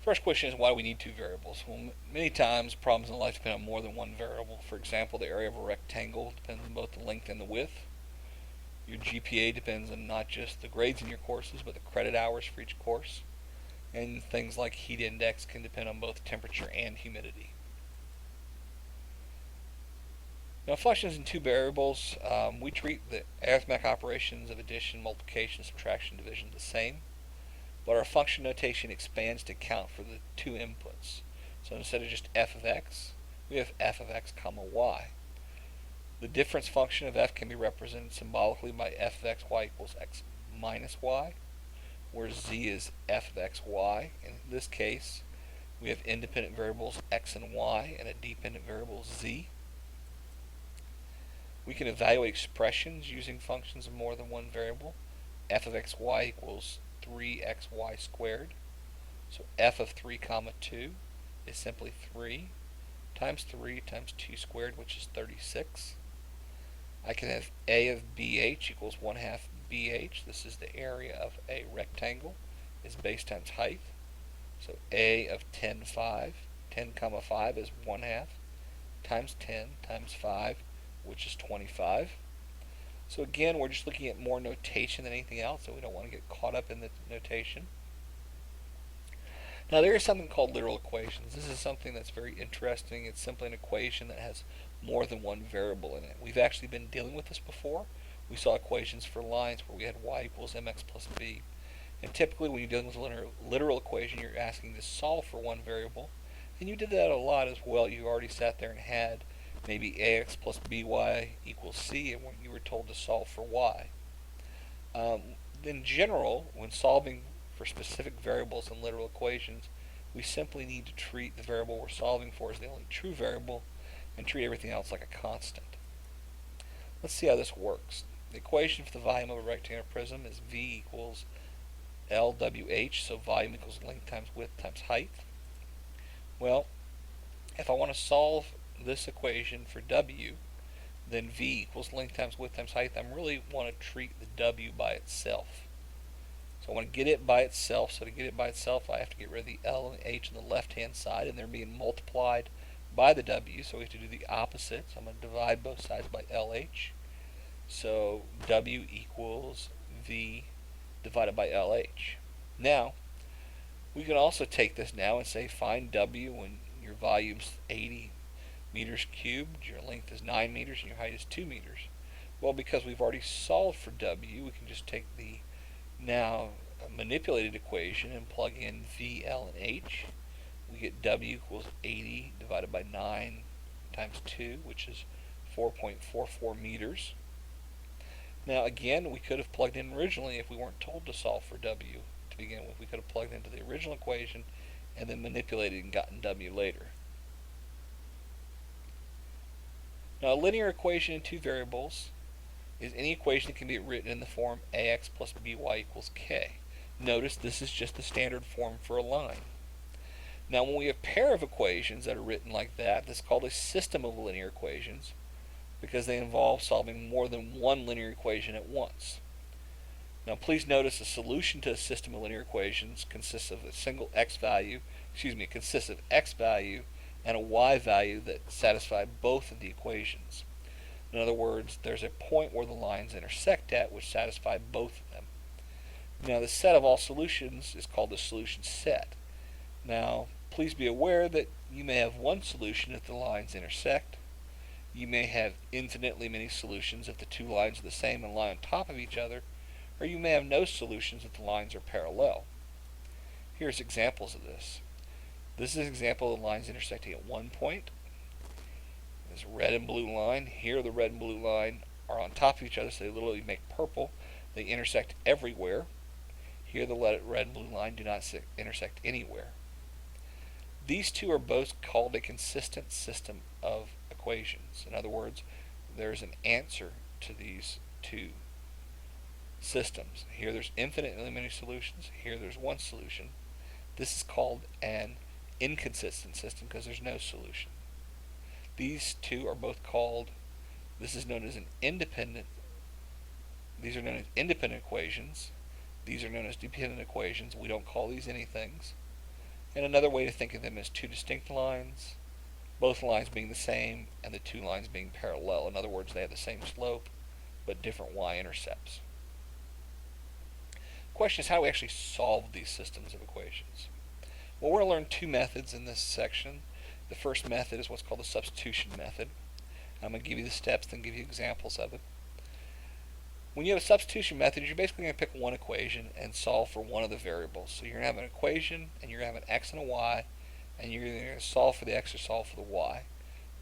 First question is, why do we need two variables? Well, many times problems in life depend on more than one variable. For example, the area of a rectangle depends on both the length and the width. Your GPA depends on not just the grades in your courses, but the credit hours for each course. And things like heat index can depend on both temperature and humidity. Now, functions in two variables, we treat the arithmetic operations of addition, multiplication, subtraction, division the same, but our function notation expands to account for the two inputs. So instead of just f of x, we have f of x comma y. The difference function of f can be represented symbolically by f of xy equals x minus y, where z is f of xy. In this case, we have independent variables x and y and a dependent variable z. We can evaluate expressions using functions of more than one variable. F of xy equals 3xy squared. So f of 3 comma 2 is simply 3 times 2 squared, which is 36. I can have a of bh equals 1/2 bh. This is the area of a rectangle. Is base times height. So a of 10 comma 5 is 1/2 times 10 times 5, which is 25. So again, we're just looking at more notation than anything else, so we don't want to get caught up in the notation. Now there is something called literal equations. This is something that's very interesting. It's simply an equation that has more than one variable in it. We've actually been dealing with this before. We saw equations for lines where we had y equals mx plus b. And typically when you're dealing with a literal equation, you're asking to solve for one variable. And you did that a lot as well. You already sat there and had maybe ax plus by equals c, and when you were told to solve for y. In general, when solving for specific variables in literal equations, we simply need to treat the variable we're solving for as the only true variable and treat everything else like a constant. Let's see how this works. The equation for the volume of a rectangular prism is V equals LWH, so volume equals length times width times height. Well, if I want to solve this equation for W, then V equals length times width times height, I really want to treat the W by itself. So I want to get it by itself. So to get it by itself, I have to get rid of the L and the H on the left-hand side, and they're being multiplied by the W, so we have to do the opposite. So I'm going to divide both sides by LH. So W equals V divided by LH. Now, we can also take this now and say find W when your volume's 80 meters cubed, your length is 9 meters, and your height is 2 meters. Well, because we've already solved for W, we can just take the now manipulated equation and plug in V, L, and H. We get W equals 80 divided by 9 times 2, which is 4.44 meters. Now again, we could have plugged in originally if we weren't told to solve for W to begin with. We could have plugged into the original equation and then manipulated and gotten W later. Now a linear equation in two variables is any equation that can be written in the form ax plus by equals k. Notice this is just the standard form for a line. Now when we have a pair of equations that are written like that, that's called a system of linear equations because they involve solving more than one linear equation at once. Now please notice a solution to a system of linear equations consists of a single x value and a y value that satisfy both of the equations. In other words, there's a point where the lines intersect at which satisfy both of them. Now the set of all solutions is called the solution set. Now please be aware that you may have one solution if the lines intersect. You may have infinitely many solutions if the two lines are the same and lie on top of each other, or you may have no solutions if the lines are parallel. Here's examples of this. This is an example of the lines intersecting at one point. This red and blue line. Here the red and blue line are on top of each other, so they literally make purple. They intersect everywhere. Here the red and blue line do not intersect anywhere. These two are both called a consistent system of equations. In other words, there's an answer to these two systems. Here there's infinitely many solutions. Here there's one solution. This is called an inconsistent system because there's no solution. These two are both called, this is known as an independent, these are known as independent equations. These are known as dependent equations. We don't call these anythings. And another way to think of them is two distinct lines, both lines being the same and the two lines being parallel. In other words, they have the same slope but different y-intercepts. The question is, how do we actually solve these systems of equations? Well, we're going to learn two methods in this section. The first method is what's called the substitution method. I'm going to give you the steps, then give you examples of it. When you have a substitution method, you're basically going to pick one equation and solve for one of the variables. So you're going to have an equation, and you're going to have an x and a y, and you're either going to solve for the x or solve for the y.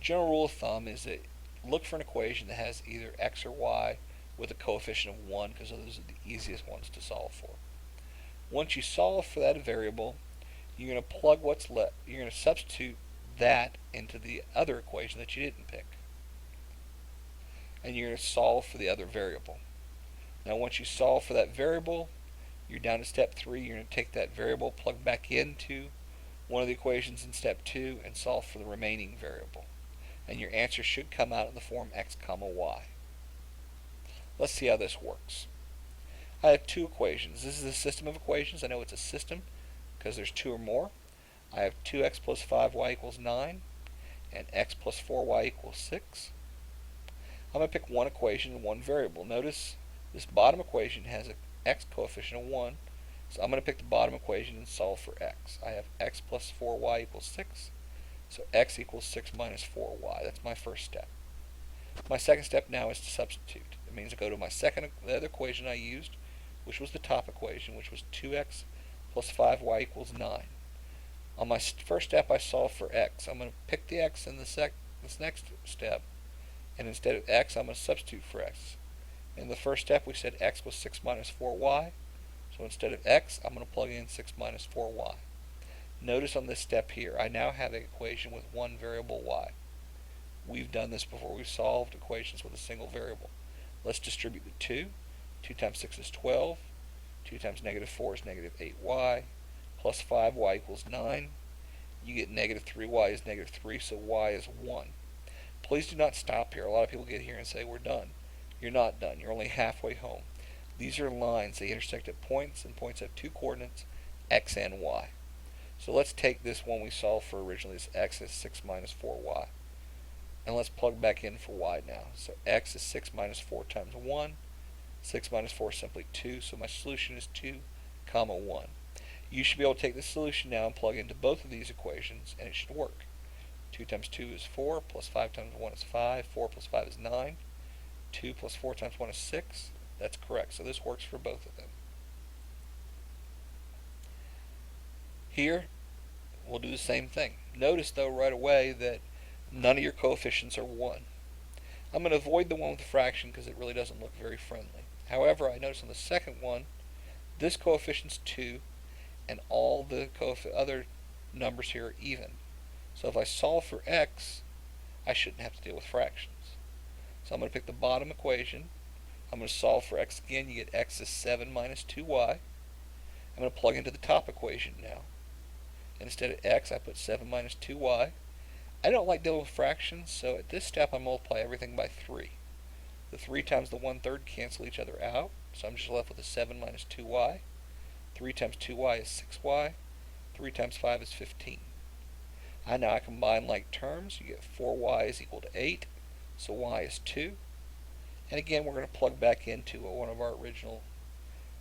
General rule of thumb is that look for an equation that has either x or y with a coefficient of 1, because those are the easiest ones to solve for. Once you solve for that variable, you're going to plug what's left. You're going to substitute that into the other equation that you didn't pick, and you're going to solve for the other variable. Now once you solve for that variable, you're down to step 3. You're going to take that variable, plug back into one of the equations in step 2, and solve for the remaining variable. And your answer should come out in the form x comma y. Let's see how this works. I have two equations. This is a system of equations. I know it's a system because there's two or more. I have 2x plus 5y equals 9 and x plus 4y equals 6. I'm going to pick one equation and one variable. Notice this bottom equation has an x coefficient of 1, so I'm going to pick the bottom equation and solve for x. I have x plus 4y equals 6, so x equals 6 minus 4y. That's my first step. My second step now is to substitute. It means to go to the other equation I used, which was the top equation, which was 2x plus 5y equals 9. On my first step, I solve for x. I'm going to pick the x in this next step, and instead of x, I'm going to substitute for x. In the first step, we said x was 6 minus 4y, so instead of x, I'm going to plug in 6 minus 4y. Notice on this step here, I now have an equation with one variable y. We've done this before. We've solved equations with a single variable. Let's distribute the 2. 2 times 6 is 12. 2 times negative 4 is negative 8y. Plus 5y equals 9. You get negative 3y is negative 3, so y is 1. Please do not stop here. A lot of people get here and say, we're done. You're not done. You're only halfway home. These are lines. They intersect at points, and points have two coordinates, x and y. So let's take this one we solved for originally. This x is 6 minus 4y. And let's plug back in for y now. So x is 6 minus 4 times 1. 6 minus 4 is simply 2, so my solution is 2, comma 1. You should be able to take this solution now and plug into both of these equations, and it should work. 2 times 2 is 4, plus 5 times 1 is 5, 4 plus 5 is 9, 2 plus 4 times 1 is 6. That's correct, so this works for both of them. Here, we'll do the same thing. Notice, though, right away that none of your coefficients are 1. I'm going to avoid the one with the fraction because it really doesn't look very friendly. However, I notice on the second one, this coefficient's 2, and all the other numbers here are even. So if I solve for x, I shouldn't have to deal with fractions. So I'm going to pick the bottom equation. I'm going to solve for x again. You get x is 7 minus 2y. I'm going to plug into the top equation now. Instead of x, I put 7 minus 2y. I don't like dealing with fractions, so at this step I multiply everything by 3. The 3 times the 1/3 cancel each other out, so I'm just left with a 7 minus 2y. 3 times 2y is 6y. 3 times 5 is 15. Now I combine like terms. You get 4y is equal to 8, so y is 2. And again, we're going to plug back into one of our original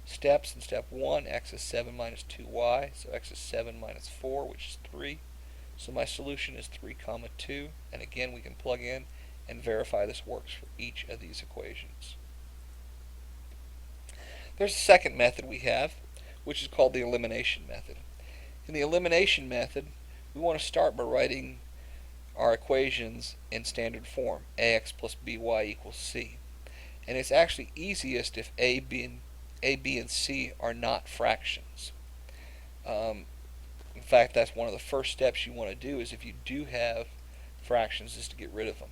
steps. In step 1, x is 7 minus 2y, so x is 7 minus 4, which is 3. So my solution is 3 comma 2, and again we can plug in and verify this works for each of these equations. There's a second method we have, which is called the elimination method. In the elimination method, we want to start by writing our equations in standard form, ax plus by equals c. And it's actually easiest if a, b, and c are not fractions. In fact, that's one of the first steps you want to do, is if you do have fractions, is to get rid of them.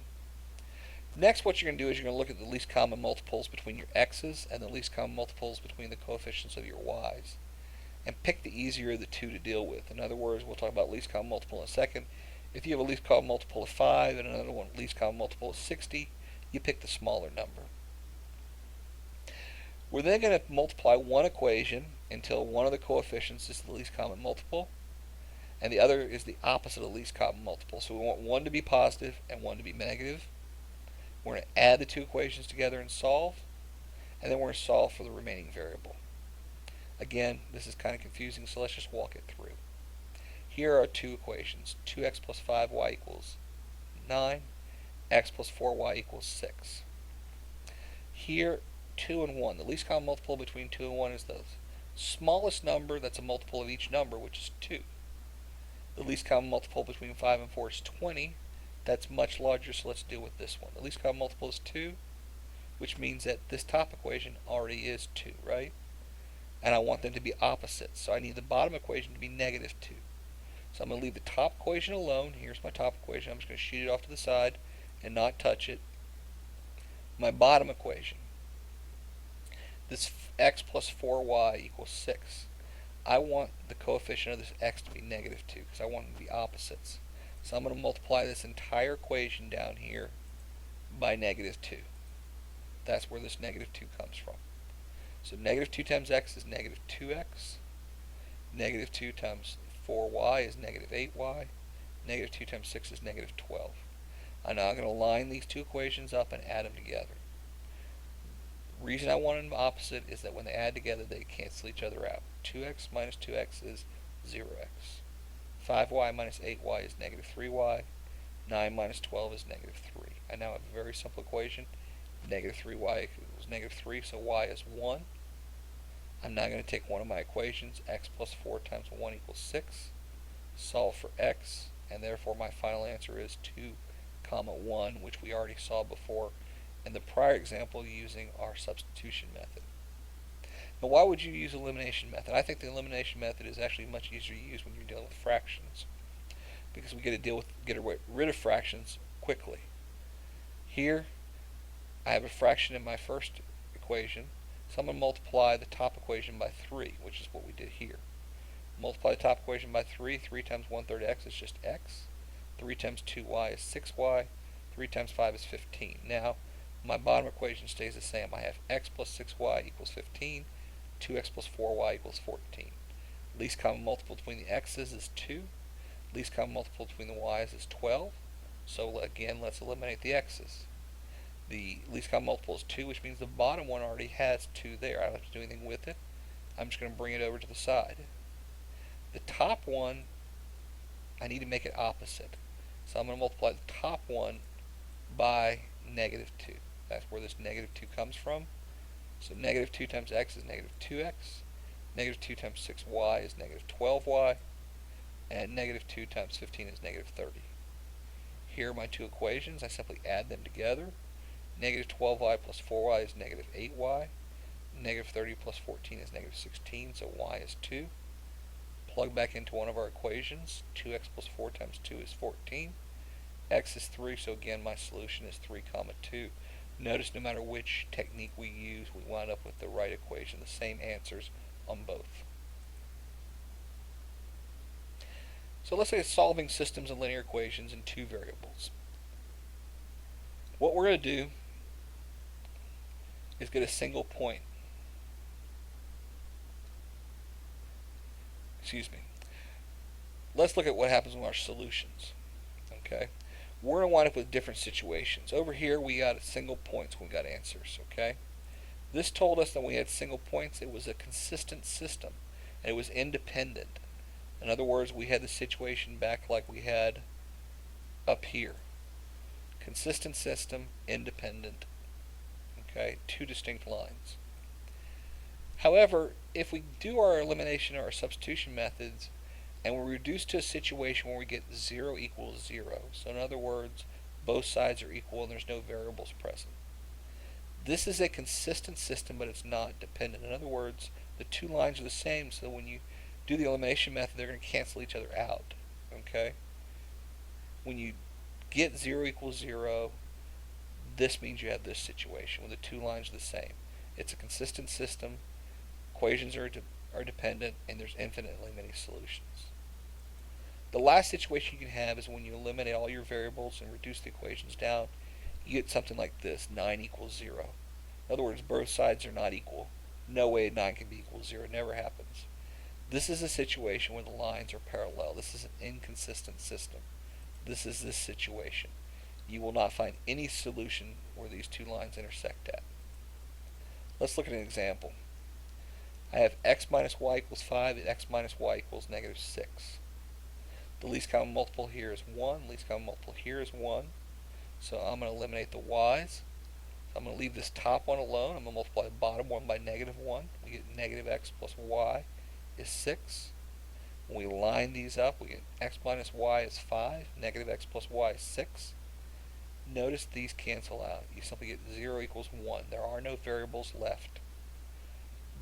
Next, what you're going to do is you're going to look at the least common multiples between your x's and the least common multiples between the coefficients of your y's, and pick the easier of the two to deal with. In other words, we'll talk about least common multiple in a second. If you have a least common multiple of 5 and another one least common multiple of 60, you pick the smaller number. We're then going to multiply one equation until one of the coefficients is the least common multiple, and the other is the opposite of the least common multiple. So we want one to be positive and one to be negative. We're going to add the two equations together and solve, and then we're going to solve for the remaining variable. Again, this is kind of confusing, so let's just walk it through. Here are two equations. 2x plus 5y equals 9. X plus 4y equals 6. Here, 2 and 1. The least common multiple between 2 and 1 is the smallest number that's a multiple of each number, which is 2. The least common multiple between 5 and 4 is 20. That's much larger, so let's deal with this one. The least common multiple is 2, which means that this top equation already is 2, right? And I want them to be opposites, so I need the bottom equation to be negative 2. So I'm going to leave the top equation alone. Here's my top equation. I'm just going to shoot it off to the side and not touch it. My bottom equation, this x plus 4y equals 6. I want the coefficient of this x to be negative 2 because I want them to be opposites. So I'm going to multiply this entire equation down here by negative 2. That's where this negative 2 comes from. So negative 2 times x is negative 2x. Negative 2 times 4y is negative 8y. Negative 2 times 6 is negative 12. I'm now going to line these two equations up and add them together. The reason I want them opposite is that when they add together, they cancel each other out. 2x minus 2x is 0x. 5y minus 8y is negative 3y. 9 minus 12 is negative 3. I now have a very simple equation. Negative 3y equals negative 3, so y is 1. I'm now going to take one of my equations, x plus 4 times 1 equals 6. Solve for x, and therefore my final answer is 2, 1, which we already saw before in the prior example using our substitution method. Now, why would you use elimination method? I think the elimination method is actually much easier to use when you're dealing with fractions, because we get rid of fractions quickly. Here, I have a fraction in my first equation, so I'm going to multiply the top equation by 3, which is what we did here. Multiply the top equation by 3. 3 times 1/3 x is just x. 3 times 2y is 6y. 3 times 5 is 15. Now, my bottom equation stays the same. I have x plus 6y equals 15. 2x plus 4y equals 14. Least common multiple between the x's is 2. Least common multiple between the y's is 12. So again, let's eliminate the x's. The least common multiple is 2, which means the bottom one already has 2 there. I don't have to do anything with it. I'm just going to bring it over to the side. The top one, I need to make it opposite. So I'm going to multiply the top one by negative 2. That's where this negative 2 comes from. So negative 2 times x is negative 2x. Negative 2 times 6y is negative 12y. And negative 2 times 15 is negative 30. Here are my two equations. I simply add them together. Negative 12y plus 4y is negative 8y. Negative 30 plus 14 is negative 16, so y is 2. Plug back into one of our equations. 2x plus 4 times 2 is 14. X is 3, so again my solution is 3, 2. Notice no matter which technique we use, we wind up with the right equation, the same answers on both. So let's say it's solving systems of linear equations in two variables. What we're going to do is get a single point. Excuse me. Let's look at what happens with our solutions. Okay. We're going to wind up with different situations. Over here we got single points when we got answers. Okay. This told us that when we had single points, it was a consistent system and it was independent. In other words, we had the situation back like we had up here. Consistent system, independent. Okay, two distinct lines. However, if we do our elimination or our substitution methods and we're reduced to a situation where we get 0 equals 0, so in other words, both sides are equal and there's no variables present. This is a consistent system, but it's not dependent. In other words, the two lines are the same, so when you do the elimination method, they're going to cancel each other out. Okay? When you get 0 equals 0, this means you have this situation when the two lines are the same. It's a consistent system, equations are dependent, and there's infinitely many solutions. The last situation you can have is when you eliminate all your variables and reduce the equations down, you get something like this, 9 equals 0. In other words, both sides are not equal. No way 9 can be equal to 0. It never happens. This is a situation where the lines are parallel. This is an inconsistent system. This is this situation. You will not find any solution where these two lines intersect at. Let's look at an example. I have x minus y equals 5 and x minus y equals negative 6. The least common multiple here is 1. The least common multiple here is 1. So I'm going to eliminate the y's. So I'm going to leave this top one alone. I'm going to multiply the bottom one by negative 1. We get negative x plus y is 6. When we line these up, we get x minus y is 5. Negative x plus y is 6. Notice these cancel out. You simply get 0 equals 1. There are no variables left.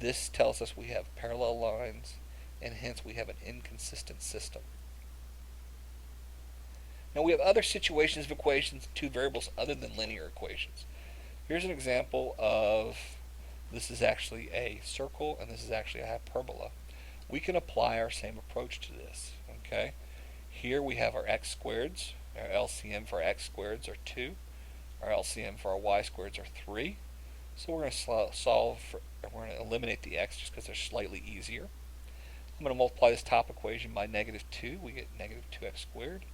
This tells us we have parallel lines, and hence we have an inconsistent system. Now we have other situations of equations, two variables other than linear equations. Here's an example of, this is actually a circle and this is actually a hyperbola. We can apply our same approach to this. Okay, here we have our x squareds. Our LCM for our x squareds are 2. Our LCM for our y squareds are 3. So we're going to we're going to eliminate the x just because they're slightly easier. I'm going to multiply this top equation by negative 2. We get negative 2x squared.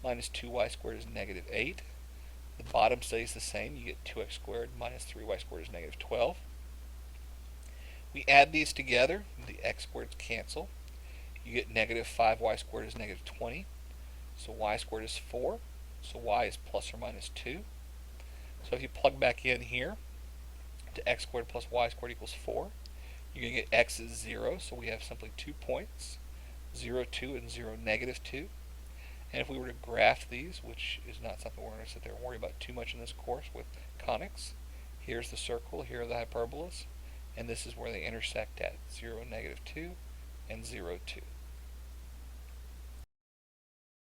Minus 2y squared is negative 8. The bottom stays the same. You get 2x squared minus 3y squared is negative 12. We add these together. The x squareds cancel. You get negative 5y squared is negative 20. So y squared is 4. So y is plus or minus 2. So if you plug back in here to x squared plus y squared equals 4, you're going to get x is 0. So we have simply 2 points, 0, 2, and 0, negative 2. And if we were to graph these, which is not something we're going to sit there and worry about too much in this course with conics, here's the circle, here are the hyperbolas, and this is where they intersect at 0, negative 2, and 0, 2.